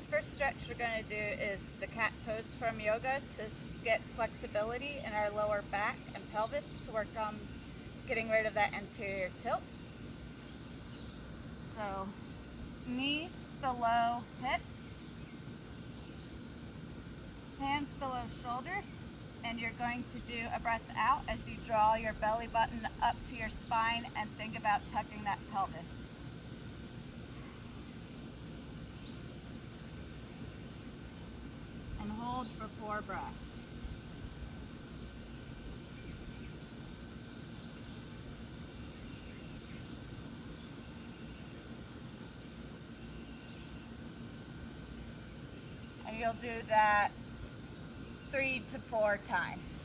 the first stretch we're going to do is the cat pose from yoga to get flexibility in our lower back and pelvis to work on getting rid of that anterior tilt. So knees below hips, hands below shoulders, and you're going to do a breath out as you draw your belly button up to your spine and think about tucking that pelvis. And hold for 4 breaths. And you'll do that 3 to 4 times.